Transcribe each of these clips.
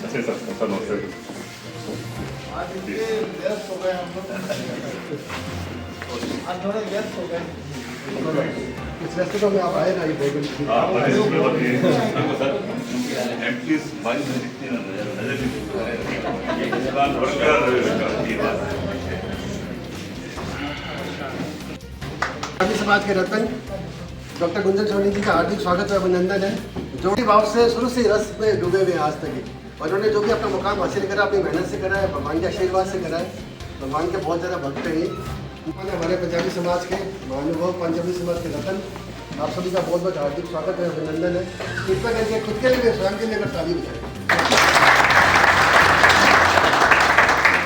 अच्छे सत्संग होते हैं। आज इतने व्यस्त हो गए हम लोग, आज थोड़े व्यस्त हो गए। इस रास्ते में आप आए ना, ये बहुत समाज के रत्न डॉक्टर गुंजन सोनी जी का हार्दिक स्वागत और अभिनंदन है, जो भी भाव से शुरू से रस में डूबे हुए आज तक ही, और उन्होंने जो भी अपना मुकाम हासिल करा अपनी मेहनत से करा है, भगवान के आशीर्वाद से करा है। भगवान के बहुत ज़्यादा भक्त हैं। हमारे पंजाबी समाज के महानुभव, पंजाबी समाज के रत्न, आप सभी का बहुत बहुत हार्दिक स्वागत है, अभिनंदन है। कृपया करके खुद के लिए स्वयं के लिए अगर ताली बजाएं,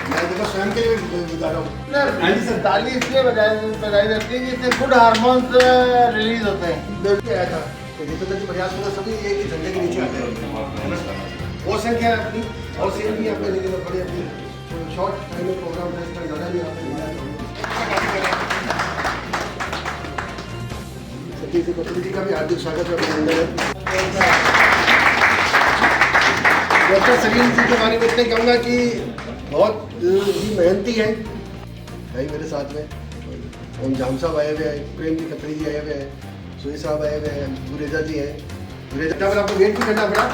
मैं देखो स्वयं के लिए बजा रहा हूँ। ताली इसलिए बजाई जाती है कि इससे गुड हार्मोन्स रिलीज होते हैं। बिल्कुल आया था कि जितना भी प्रयास होगा सभी एक ही झंडे के नीचे आते हैं। और संख्या है अपनी और सेम भी अपने लेकिन बड़े अपनी शॉर्ट टाइम में प्रोग्राम है, इसका ज़्यादा नहीं आपने सतीश जी का भी हार्दिक स्वागत है, अभिनंदन है। डॉक्टर सलीम जी के बारे में इतने कहूँगा कि बहुत ही मेहनती है भाई मेरे साथ में। ओम जाम साहब आए हुए हैं, प्रेम जी खत्री जी आए हुए हैं, सुई साहब आए हुए हैं, गुरेजा जी हैं। गुरेजा पर आपको वेट भी करना पड़ा।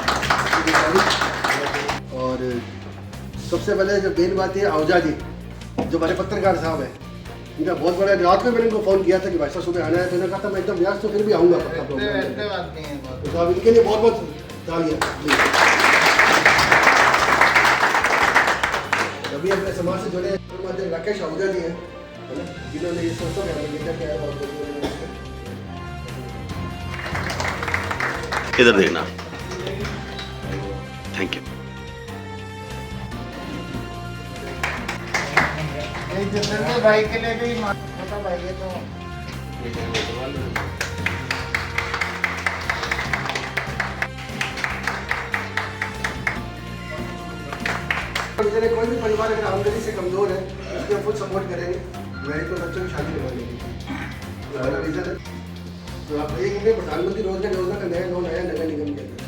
और सबसे पहले जो मेन बात है आहूजा जी, जो हमारे पत्रकार साहब हैं, इनका बहुत बड़ा, रात में मैंने इनको फ़ोन किया था कि भाई साहब सुबह आना है, तो इन्होंने कहा था मैं एकदम व्यस्त तो फिर भी आऊँगा पक्का प्रोग्राम। तो आप इनके लिए बहुत बहुत तालियां। अभी अपने समाज से जुड़े राकेश आहूजा जी हैं, जिन्होंने ये सोचा कि हमें लेकर के आया और इधर देखना। Thank you. जितेंद्र भाई के लिए भी छोटा भाई है तो कोई भी परिवार अगर आमदनी से कमजोर है उसको फुल सपोर्ट करेंगे, वही तो बच्चों की शादी करवाने की हमारा रीजन है। तो आप एक में प्रधानमंत्री रोजगार योजना का नया लोन आया नगर निगम के अंदर।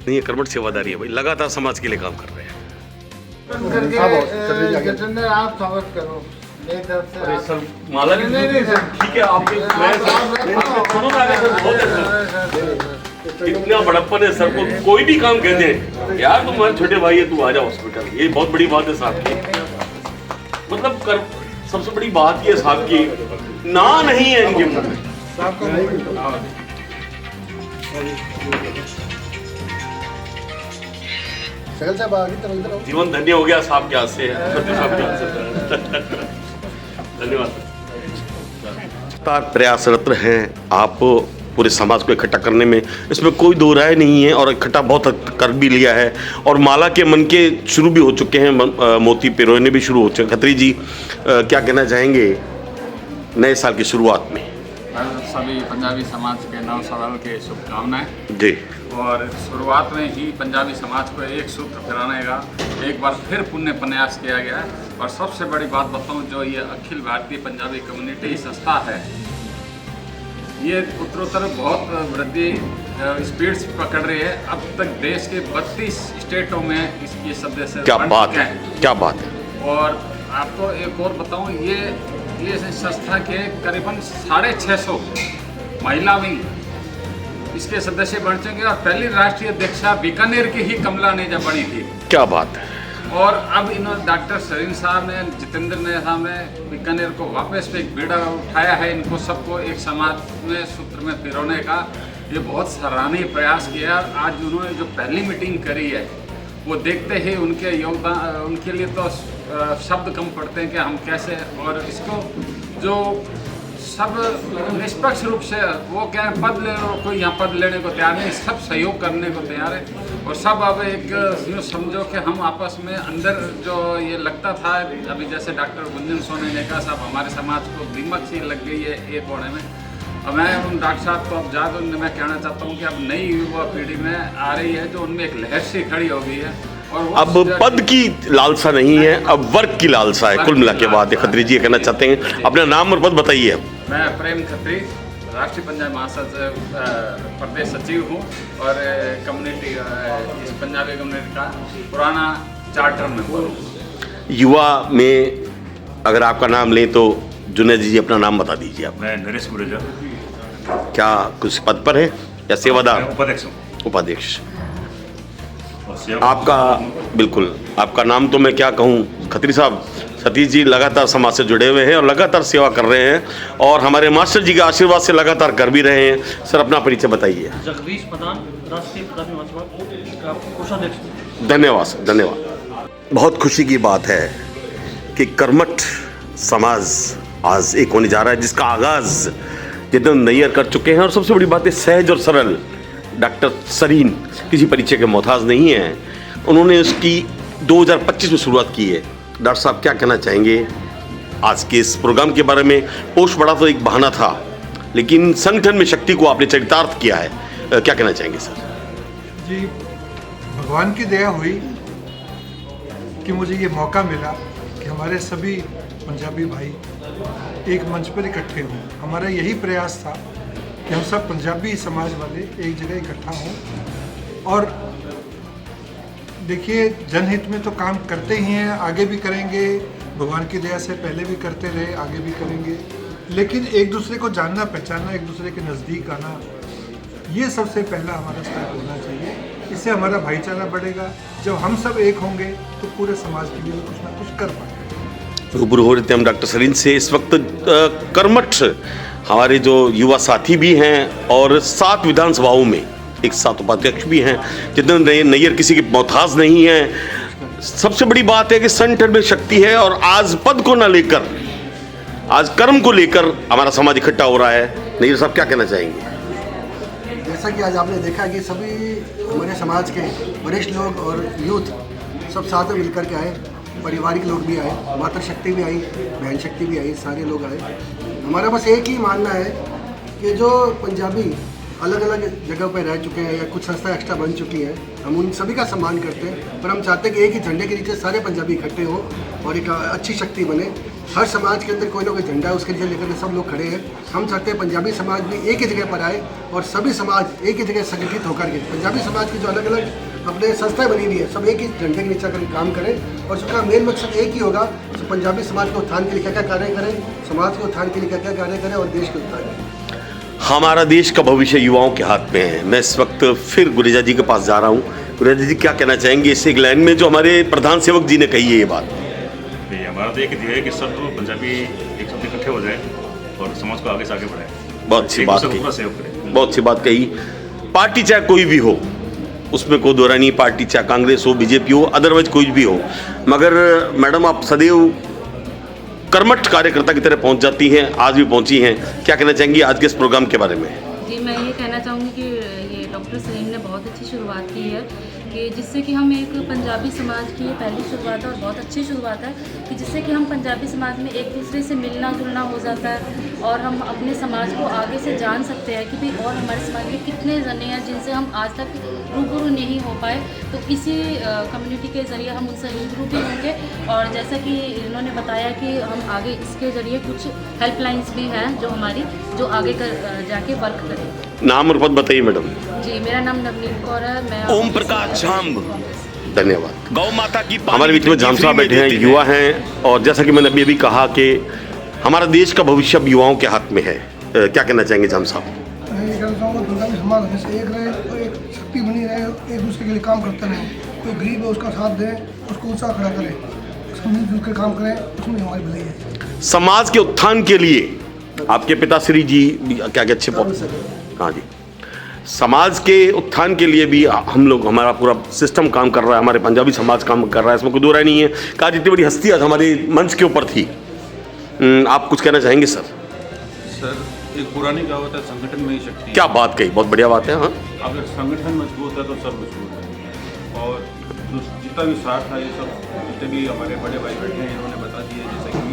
नहीं, ये कर्मठ सेवादारी है भाई, लगातार समाज के लिए काम कर रहे हैं। जितेंद्र आप स्वागत करो मेरी तरफ से। सर माला भी ठीक है आपके, सुनो ना सर, बहुत है सर, इतना बड़प्पन है सर को कोई भी काम कहते हैं यार तुम हमारे छोटे भाई है, तू आ जा हॉस्पिटल, ये बहुत बड़ी बात है साहब की। मतलब कर सबसे बड़ी बात ये साहब की ना नहीं है इनके मुंह में। जीवन धन्य हो गया साहब के हाथ से, साहब के हाथ से। धन्यवाद। प्रयासरत हैं आप पूरे समाज को इकट्ठा करने में, इसमें कोई दो राय नहीं है, और इकट्ठा बहुत कर भी लिया है। और माला के मन के शुरू भी हो चुके हैं, मोती पिरोने भी शुरू हो चुके हैं। खत्री जी क्या कहना चाहेंगे नए साल की शुरुआत में? सभी पंजाबी समाज के नव साल के शुभकामनाएं जी। और शुरुआत में ही पंजाबी समाज को एक सूत्र फिराने का एक बार फिर पुण्य प्रयास किया गया है। और सबसे बड़ी बात बताऊं, जो ये अखिल भारतीय पंजाबी कम्युनिटी संस्था है, ये उत्तरोत्तर बहुत वृद्धि स्पीड से पकड़ रही है। अब तक देश के 32 स्टेटों में इसकी सदस्य क्या बात है, क्या बात है। और आपको एक और बताऊं, ये संस्था के करीबन 650 महिला विंग इसके सदस्य बन चुके हैं। और पहली राष्ट्रीय अध्यक्षा बीकानेर की ही कमला नेजा बनी थी। क्या बात है। और अब इन्होंने डॉक्टर सलीम साहब ने, जितेंद्र ने साहब ने बीकानेर को वापस पे एक बीड़ा उठाया है, इनको सबको एक समाज में सूत्र में पिरोने का ये बहुत सराहनीय प्रयास किया। आज उन्होंने जो पहली मीटिंग करी है वो देखते ही उनके योगदान, उनके लिए तो शब्द कम पड़ते हैं कि हम कैसे, और इसको जो सब निष्पक्ष रूप से वो क्या पद ले लो, कोई यहाँ पद लेने को तैयार नहीं, सब सहयोग करने को तैयार है। और सब अब एक यूँ समझो कि हम आपस में अंदर जो ये लगता था, अभी जैसे डॉक्टर गुंजन सोनी ने कहा साहब हमारे समाज को दीमक सी लग गई है एक कोने में। अब मैं उन डॉक्टर साहब को अब ज़्यादा मैं कहना चाहता हूँ कि अब नई युवा पीढ़ी में आ रही है, जो उनमें एक लहर सी खड़ी हो गई है। और वो अब पद की लालसा नहीं है, अब वर्क की लालसा है। कुल मिला के बात है खत्री जी ये कहना चाहते हैं। अपना नाम और पद बताइए। मैं प्रेम खत्री, राष्ट्रीय पंजाबी महासचिव प्रदेश सचिव हूँ और कम्युनिटी इस पंजाबी कम्युनिटी का पुराना चार्टर मेंबर हूँ। युवा में अगर आपका नाम लें तो जुनेद जी अपना नाम बता दीजिए आप। मैं नरेश गुरेजा, क्या कुछ पद पर है या सेवादार? उपाध्यक्ष हूँ। उपाध्यक्ष। और सेवा आपका बिल्कुल, आपका नाम तो मैं क्या कहूँ खत्री साहब, सतीश जी लगातार समाज से जुड़े हुए हैं और लगातार सेवा कर रहे हैं और हमारे मास्टर जी के आशीर्वाद से लगातार कर भी रहे हैं। सर अपना परिचय बताइए। जगदीश प्रधान, राष्ट्रीय पंजाबी महासभा का कोषाध्यक्ष। धन्यवाद सर, धन्यवाद। बहुत खुशी की बात है कि कर्मठ समाज आज एक होने जा रहा है, जिसका आगाज़ जितेंद्र नैयर कर चुके हैं। और सबसे बड़ी बात है सहज और सरल, डॉक्टर सरीन किसी परिचय के मोहताज नहीं है। उन्होंने उसकी 2025 में शुरुआत की है। डॉक्टर साहब क्या कहना चाहेंगे आज के इस प्रोग्राम के बारे में? पोस्ट बड़ा तो एक बहाना था, लेकिन संगठन में शक्ति को आपने चरितार्थ किया है, क्या कहना चाहेंगे सर? जी, भगवान की दया हुई कि मुझे ये मौका मिला कि हमारे सभी पंजाबी भाई एक मंच पर इकट्ठे हों। हमारा यही प्रयास था कि हम सब पंजाबी समाज वाले एक जगह इकट्ठा हों और देखिए जनहित में तो काम करते ही हैं, आगे भी करेंगे। भगवान की दया से पहले भी करते रहे, आगे भी करेंगे। लेकिन एक दूसरे को जानना पहचानना, एक दूसरे के नज़दीक आना, ये सबसे पहला हमारा स्टेप होना चाहिए। इससे हमारा भाईचारा बढ़ेगा। जब हम सब एक होंगे तो पूरे समाज के लिए कुछ ना कुछ कर पाएंगे। रूबरू हो रहे थे हम डॉक्टर सरीन से। इस वक्त कर्मठ हमारे जो युवा साथी भी हैं और 7 विधानसभाओं में एक 7 उपाध्यक्ष भी हैं। जितेंद्र नैयर किसी के मोहताज नहीं है। सबसे बड़ी बात है कि संगठन में शक्ति है और आज पद को ना लेकर, आज कर्म को लेकर हमारा समाज इकट्ठा हो रहा है। नैयर साहब क्या कहना चाहेंगे? जैसा कि आज आपने देखा कि सभी हमारे समाज के वरिष्ठ लोग और यूथ सब साथ में मिलकर के आए, पारिवारिक लोग भी आए, मातृशक्ति भी आई, बहन शक्ति भी आई, सारे लोग आए। हमारा बस एक ही मानना है कि जो पंजाबी अलग अलग जगह पर रह चुके हैं या कुछ संस्था एक्स्ट्रा बन चुकी हैं, हम उन सभी का सम्मान करते हैं, पर हम चाहते हैं कि एक ही झंडे के नीचे सारे पंजाबी इकट्ठे हों और एक अच्छी शक्ति बने। हर समाज के अंदर कोई ना कोई झंडा है, उसके नीचे लेकर के सब लोग खड़े हैं। हम चाहते हैं पंजाबी समाज भी एक ही जगह पर आए और सभी समाज एक ही जगह संगठित होकर के पंजाबी समाज की जो अलग अलग अपने संस्थाएं बनी हुई है, सब एक ही झंडे के नीचे करके काम करें और उसका मेन मकसद एक ही होगा, तो पंजाबी समाज के उत्थान के लिए क्या क्या कार्य करें, समाज के उत्थान के लिए क्या क्या कार्य करें और देश के उत्थान के लिए। हमारा देश का भविष्य युवाओं के हाथ में है। मैं इस वक्त फिर गुरेजा जी के पास जा रहा हूँ। गुरेजा जी क्या कहना चाहेंगे इस एक लाइन में जो हमारे प्रधान सेवक जी ने कही है ये बात? हमारा तो एक ध्येय है कि सब पंजाबी एक साथ इकट्ठे हो जाए और समाज को आगे से आगे बढ़ाएं। बहुत अच्छी बात पूरा कही, सहयोग करें। बहुत सी बात कही। पार्टी चाहे कोई भी हो, उसमें कोई दोहरा नहीं, पार्टी चाहे कांग्रेस हो, बीजेपी हो, अदरवाइज कोई भी हो, मगर मैडम आप सदैव कर्मठ कार्यकर्ता की तरह पहुंच जाती हैं, आज भी पहुंची हैं। क्या कहना चाहेंगी आज के इस प्रोग्राम के बारे में? जी, मैं ये कहना चाहूँगी कि ये डॉक्टर सरीन ने बहुत अच्छी शुरुआत की है कि जिससे कि हम एक पंजाबी समाज की ये पहली शुरुआत है और बहुत अच्छी शुरुआत है कि जिससे कि हम पंजाबी समाज में एक दूसरे से मिलना जुलना हो जाता है और हम अपने समाज को आगे से जान सकते हैं कि भाई और हमारे समाज में कितने जने हैं जिनसे हम आज तक रूबरू नहीं हो पाए। तो इसी कम्युनिटी के ज़रिए हम उनसे रूबरू भी होंगे और जैसा कि इन्होंने बताया कि हम आगे इसके ज़रिए कुछ हेल्पलाइंस भी हैं जो हमारी जो आगे जाके वर्क करें। नाम और पद बताइए मैडम। जी, मेरा नाम नवनीत कौर है। मैं ओम प्रकाश झांग। धन्यवाद। गौ माता की हमारे बीच में झाम साहब बैठे हैं, युवा हैं और जैसा कि मैंने अभी कहा कि हमारा देश का भविष्य अब युवाओं के हाथ में है। क्या कहना चाहेंगे झाम साहब? मैं ये कहना चाहूँगा पंजाबी समाज हमेशा एक रहे और एक शक्ति बनी रहे, एक दूसरे के लिए काम करते रहे। कोई गरीब है उसका साथ दें, उसको ऊँचा खड़ा करें, उसको मिलजुल कर काम करें, उसमें हमारी भलाई है। समाज के उत्थान के लिए आपके पिताश्री जी क्या क्या अच्छे हाँ जी, समाज के उत्थान के लिए भी हम लोग, हमारा पूरा सिस्टम काम कर रहा है, हमारे पंजाबी समाज काम कर रहा है, इसमें कोई दो राय नहीं है। कहा जितनी बड़ी हस्ती आज हमारे मंच के ऊपर थी, आप कुछ कहना चाहेंगे सर? सर, एक पुरानी कहावत है, संगठन में ही शक्ति है। क्या बात कही, बहुत बढ़िया बात है। हाँ, अगर संगठन मजबूत है तो सब मजबूत है और जितना भी साथ है, ये सब जितने भी हमारे बड़े भाई बैठे हैं इन्होंने बता दिया जैसे कि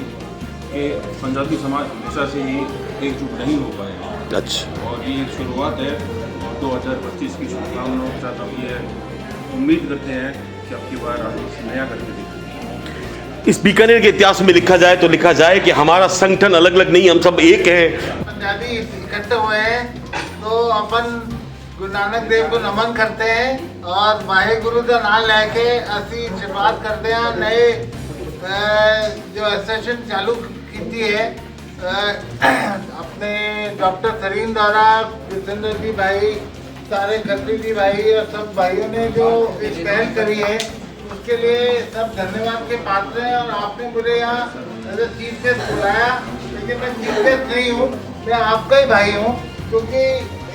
पंजाबी समाज हमेशा से ही एकजुट नहीं हो पाए। अच्छा, और ये एक शुरुआत है 2025 की शुभकामनाओं के साथ हम ये उम्मीद करते हैं कि अब की बार हम कुछ नया करके दिखाएंगे। इस बीकानेर के इतिहास में लिखा जाए तो लिखा जाए कि हमारा संगठन अलग अलग नहीं, हम सब एक हैं। पंजाबी इकट्ठे हुए हैं तो अपन गुरु नानक देव को नमन करते हैं और वाहेगुरु का नाम लेके असी शुरुआत करते हैं नए जो एसोसिएशन चालू की है अपने डॉक्टर सरीन द्वारा, जितेंद्र जी भाई, सारे खत्री जी भाई और सब भाइयों ने जो इस पहल करी है उसके लिए सब धन्यवाद के पात्र हैं। और आपने मुझे यहाँ चीफ गेस्ट बुलाया, लेकिन मैं चीफ गेस्ट नहीं हूँ, मैं आपका ही भाई हूँ, क्योंकि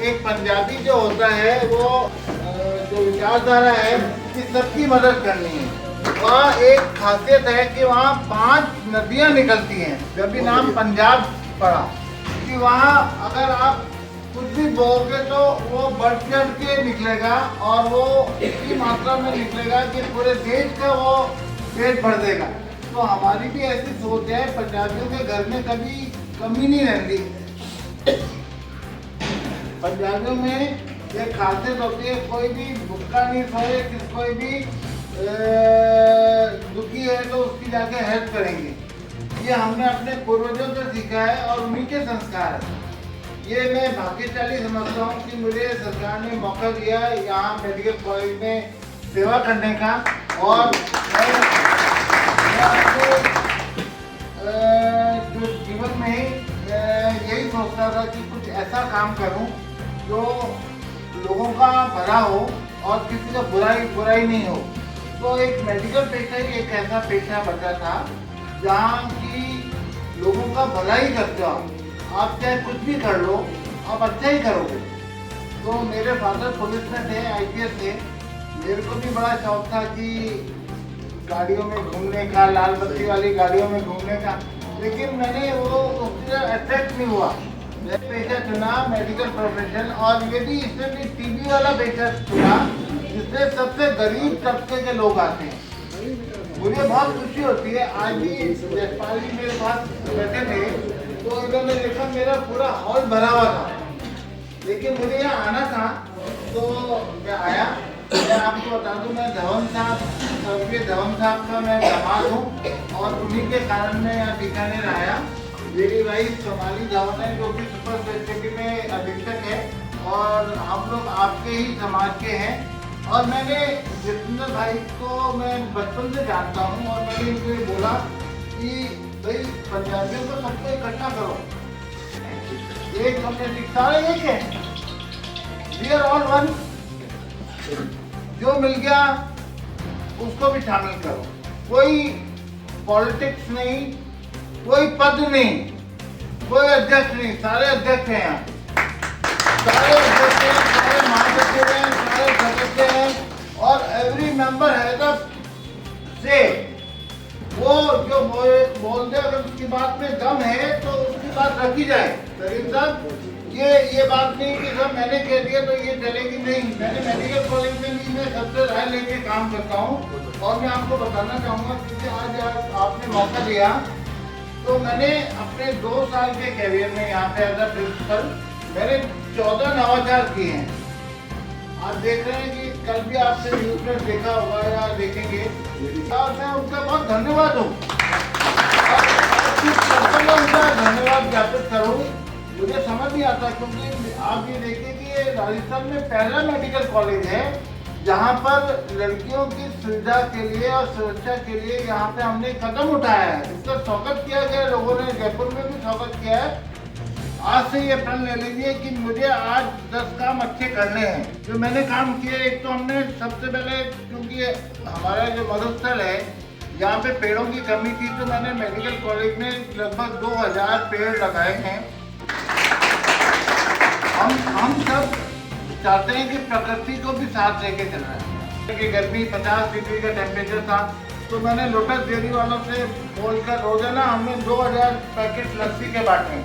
एक पंजाबी जो होता है वो जो विचारधारा है कि सबकी मदद करनी है। वहाँ एक खासियत है कि वहाँ 5 नदियाँ निकलती हैं। जब भी नाम पंजाब पड़ा कि वहाँ अगर आप कुछ भी बोओगे तो वो बढ़ चढ़ के निकलेगा और वो इतनी मात्रा में निकलेगा कि पूरे देश का वो पेट भर देगा। तो हमारी भी ऐसी सोच है, पंजाबियों के घर में कभी कमी नहीं रहती। पंजाबियों में एक खासियत होती है, कोई भी भूखा नहीं सोए, कोई भी दुखी है तो उसकी जाके हेल्प करेंगे। ये हमने अपने पूर्वजों से सीखा है और उन्हीं के संस्कार है। ये मैं भाग्यशाली समझता हूँ कि मुझे सरकार ने मौका दिया यहाँ मेडिकल कॉलेज में सेवा करने का। और मैं अपने जो जीवन में यही सोचता था कि कुछ ऐसा काम करूँ जो लोगों का भला हो और किसी का बुराई नहीं हो। तो एक मेडिकल पेशा ही एक ऐसा पेशा बचा था जहाँ की लोगों का भला ही करते हो। आप चाहे कुछ भी कर लो, आप अच्छा ही करोगे। तो मेरे फादर पुलिस में थे, IPS थे। मेरे को भी बड़ा शौक था कि गाड़ियों में घूमने का, लाल बत्ती वाली गाड़ियों में घूमने का, लेकिन मैंने वो उससे अट्रैक्ट नहीं हुआ। मैं पेशा चुना मेडिकल प्रोफेशन, और ये भी इसमें भी TB वाला पेशा चुना जिसमें सबसे गरीब तबके के लोग आते हैं। मुझे बहुत खुशी होती है। आज भी जसपाल जी मेरे पास बैठे थे तो इन्होंने देखा मेरा पूरा हॉल भरा हुआ था, लेकिन मुझे यहाँ आना था तो मैं आया। मैं आपको बता दूं, मैं धवन साहब, स्वर्गीय धवन साहब का मैं दामाद हूँ और उन्हीं के कारण मैं यहाँ बीकानेर आया। मेरी भाई सोमाली धवन है जो कि सुपर स्पेशलिटी में अधीक्षक है और हम लोग आपके ही समाज के हैं। और मैंने जितेंद्र भाई को मैं बचपन से जानता हूँ और मैंने इनको ये बोला कि भाई पंजाबियों को सबको इकट्ठा करो, एक कम्युनिटी, सारे एक है, वी आर ऑल वन। जो मिल गया उसको भी शामिल करो। कोई पॉलिटिक्स नहीं, कोई पद नहीं, कोई अध्यक्ष नहीं, सारे अध्यक्ष हैं यहाँ, सारे अध्यक्ष हैं, सारे महासचिव हैं, सारे सदस्य हैं और एवरी मेंबर है द से। वो जो बोल दे, अगर उसकी बात में दम है तो उसकी बात रखी जाए। सरीन साहब, ये बात नहीं कि सर मैंने कह दिया तो ये चलेगी, नहीं। मैंने मेडिकल कॉलेज में भी मैं सबसे राय लेके काम करता हूँ और मैं आपको बताना चाहूँगा क्योंकि आज आपने मौका दिया तो मैंने अपने 2 साल के कैरियर में यहाँ पे एज अ प्रिंसिपल मैंने 14 नवाचार किए हैं। आप देख रहे हैं कि कल भी आपसे न्यूज में देखा होगा या देखेंगे, और मैं उनका बहुत धन्यवाद हूँ और उनका धन्यवाद ज्ञापित करूँ। मुझे समझ नहीं आता क्योंकि आप ये देखिए कि ये राजस्थान में पहला मेडिकल कॉलेज है जहाँ पर लड़कियों की सुविधा के लिए और सुरक्षा के लिए यहाँ पे हमने कदम उठाया है। इसका स्वागत किया गया, लोगों ने जयपुर में भी स्वागत किया है। आज से ये प्रण ले लीजिए कि मुझे आज 10 काम अच्छे करने हैं। जो मैंने काम किए, एक तो हमने सबसे पहले, क्योंकि हमारा जो मरुस्थल है यहाँ पे पेड़ों की कमी थी, तो मैंने मेडिकल कॉलेज में लगभग 2000 पेड़ लगाए हैं। हम सब चाहते हैं कि प्रकृति को भी साथ लेके चल रहा है। कि गर्मी 50 डिग्री का टेम्परेचर था तो मैंने लोटस डेयरी वालों से बोलकर रोजाना हमने 2000 पैकेट लस्सी के बांटे।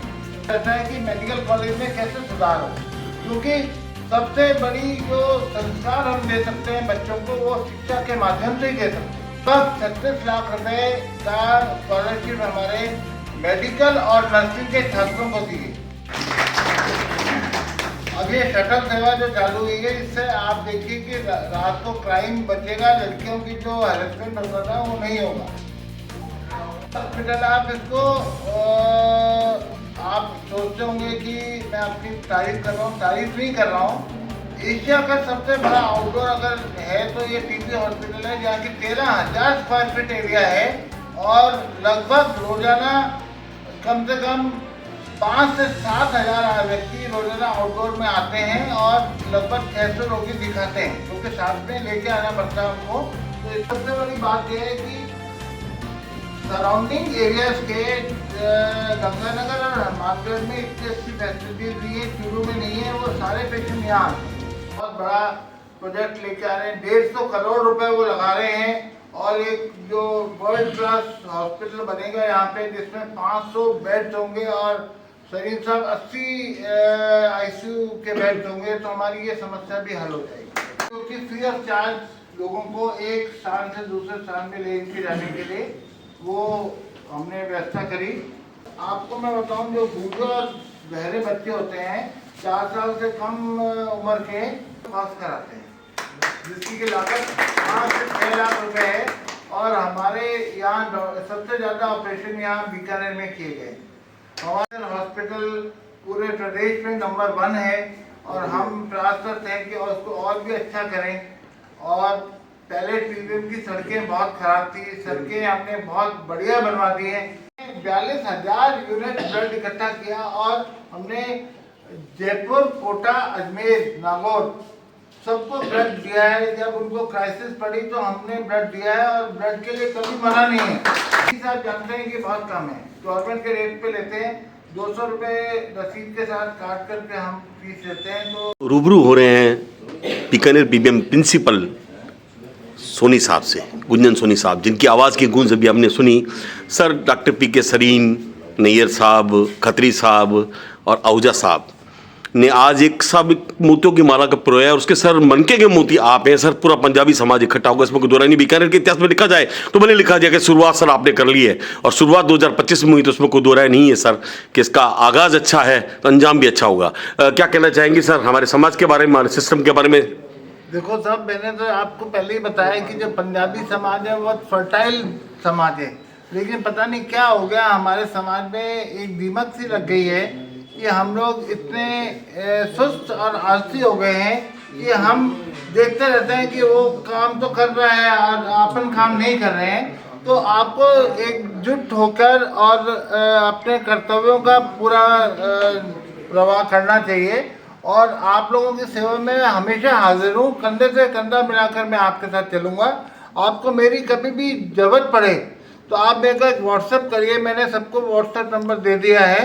ऐसा है कि मेडिकल कॉलेज में कैसे सुधार हो, क्योंकि सबसे बड़ी जो संस्कार हम दे सकते हैं बच्चों को वो शिक्षा के माध्यम से ही दे सकते हैं। बस 36 लाख रुपए का स्कॉलरशिप हमारे मेडिकल और नर्सिंग के छात्रों को दी। अब ये शटल सेवा जो चालू हुई है, इससे आप देखिए कि रात को क्राइम बचेगा, लड़कियों की जो हैरेसमेंट होता था वो नहीं होगा। हॉस्पिटल आप इसको आप सोचते होंगे कि मैं आपकी तारीफ कर रहा हूँ, तारीफ नहीं कर रहा हूँ। एशिया का सबसे बड़ा आउटडोर अगर है तो ये टीबी हॉस्पिटल है, जहाँ की 13,000 स्क्वायर फीट एरिया है और लगभग रोजाना कम से कम 5 से 7 हज़ार व्यक्ति रोजाना आउटडोर में आते हैं और लगभग 600 रोगी दिखाते हैं, क्योंकि साथ में लेके आना पड़ता है उनको। तो सबसे बड़ी बात यह है कि सराउंडिंग एरियाज के गंगानगर और हनुमानगढ़ में इतनी अच्छी फैसिलिटीज दी है, चूरू में नहीं है। वो सारे पेशेंट यहाँ बहुत बड़ा प्रोजेक्ट लेके आ रहे हैं, 150 करोड़ रुपए वो लगा रहे हैं और एक जो वर्ल्ड क्लास हॉस्पिटल बनेगा यहाँ पे, जिसमें 500 बेड्स होंगे और सरीन साहब 80 ICU के बेड्स होंगे, तो हमारी ये समस्या भी हल हो जाएगी। क्योंकि फ्री ऑफ चार्ज लोगों को एक स्थान से दूसरे स्थान में ले जाने के लिए वो हमने व्यवस्था करी। आपको मैं बताऊं, जो गूंगे और बहरे बच्चे होते हैं 4 साल से कम उम्र के पास कराते हैं, जिसकी की लागत 5 से 6 लाख रुपए है और हमारे यहाँ सबसे ज़्यादा ऑपरेशन यहाँ बीकानेर में किए गए। हमारा हॉस्पिटल पूरे प्रदेश में नंबर 1 है और हम प्रयास करते हैं कि उसको और भी अच्छा करें। और पहले पीवीएम की सड़कें बहुत खराब थी, सड़कें हमने बहुत बढ़िया बनवा दी हैं। 42,000 यूनिट ब्लड इकट्ठा किया और हमने जयपुर, कोटा, अजमेर, नागौर सबको ब्लड दिया है। जब उनको क्राइसिस पड़ी तो हमने ब्लड दिया है और ब्लड के लिए कभी मना नहीं है। आप जानते हैं कि बहुत कम है, गवर्नमेंट के रेट पे लेते हैं, 200 रुपये रसीद के साथ काट करके हम फीस लेते हैं। तो रूबरू हो रहे हैं बीकानेर पीबीएम प्रिंसिपल सोनी साहब से, गुंजन सोनी साहब, जिनकी आवाज़ की गूंज अभी हमने सुनी। Sir doctor PK Sarin, Nayyar साहब, खत्री साहब और आहूजा साहब ने आज एक मोतियों की माला का प्रोया और उसके सर मनके के मोती आप हैं। सर पूरा पंजाबी समाज इकट्ठा होगा, इसमें कोई दो राय नहीं। बीकानेर के इतिहास में लिखा जाए तो भले लिखा जाए कि शुरुआत सर आपने कर ली है और शुरुआत 2025 में हुई, तो उसमें कोई दो राय नहीं है सर कि इसका आगाज़ अच्छा है तो अंजाम भी अच्छा होगा। क्या कहना चाहेंगे सर हमारे समाज के बारे में, हमारे सिस्टम के बारे में? देखो साहब, मैंने तो आपको पहले ही बताया कि जो पंजाबी समाज है बहुत फर्टाइल समाज है, लेकिन पता नहीं क्या हो गया हमारे समाज में, एक दीमक सी लग गई है कि हम लोग इतने सुस्त और आलसी हो गए हैं कि हम देखते रहते हैं कि वो काम तो कर रहा है और अपन काम नहीं कर रहे हैं। तो आपको एकजुट होकर और अपने कर्तव्यों का पूरा प्रवाह करना चाहिए और आप लोगों की सेवा में हमेशा हाजिर हूँ। कंधे से कंधा मिलाकर मैं आपके साथ चलूँगा। आपको मेरी कभी भी ज़रूरत पड़े तो आप मेरे को एक व्हाट्सएप करिए, मैंने सबको व्हाट्सएप नंबर दे दिया है।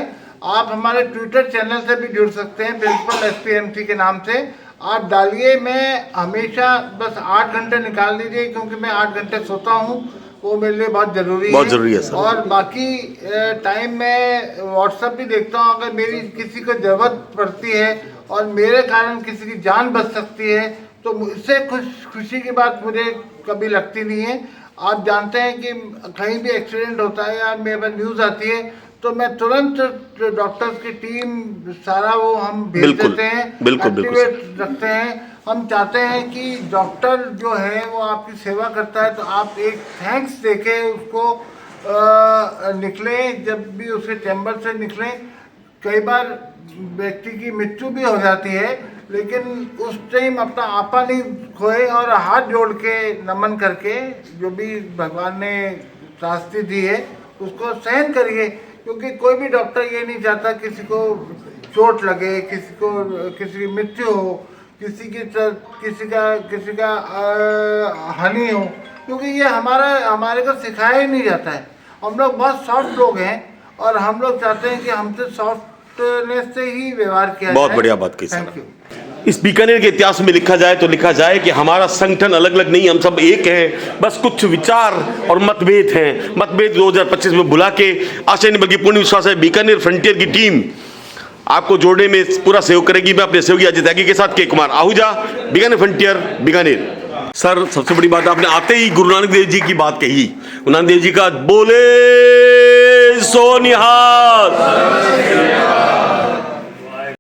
आप हमारे ट्विटर चैनल से भी जुड़ सकते हैं, प्रिंसिपल SPMC के नाम से आप डालिए। मैं हमेशा बस 8 घंटे निकाल दीजिए, क्योंकि मैं 8 घंटे सोता हूँ, वो मेरे लिए बहुत ज़रूरी है सर। और बाकी टाइम में व्हाट्सएप भी देखता हूँ। अगर मेरी किसी को ज़रूरत पड़ती है और मेरे कारण किसी की जान बच सकती है तो इससे खुशी की बात मुझे कभी लगती नहीं है। आप जानते हैं कि कहीं भी एक्सीडेंट होता है या मेरे पास न्यूज़ आती है तो मैं तुरंत डॉक्टर्स की टीम सारा वो हम भेज देते हैं, एक्टिवेट रखते हैं। हम चाहते हैं कि डॉक्टर जो है वो आपकी सेवा करता है तो आप एक थैंक्स देके उसको निकलें, जब भी उसके चैम्बर से निकलें। कई बार व्यक्ति की मृत्यु भी हो जाती है, लेकिन उस टाइम अपना आपा नहीं खोए और हाथ जोड़ के नमन करके जो भी भगवान ने शास्ति दी है उसको सहन करिए, क्योंकि कोई भी डॉक्टर ये नहीं चाहता किसी को चोट लगे, किसी की मृत्यु हो, किसी का हानि हो, क्योंकि ये हमारे को सिखाया ही नहीं जाता है। हम लोग बहुत सॉफ्ट लोग हैं और हम लोग चाहते हैं कि हमसे सॉफ्टनेस से ही व्यवहार किया जाए। बहुत बढ़िया बात कही थैंक सर। यू। इस बीकानेर के इतिहास में लिखा जाए तो लिखा जाए कि हमारा संगठन अलग अलग नहीं, हम सब एक हैं, बस कुछ विचार और मतभेद हैं। मतभेद 2025 में भुला के आशा नहीं बल्कि पूर्ण विश्वास है बीकानेर फ्रंटियर की टीम आपको जोड़ने में पूरा सहयोग करेगी। मैं अपने सहयोगी अजय त्यागी के साथ के कुमार आहूजा, बीकानेर फ्रंटियर, बीकानेर। सर सबसे बड़ी बात, आपने आते ही गुरु नानक देव जी की बात कही। गुरु नानक देव जी का बोले सो निहाल।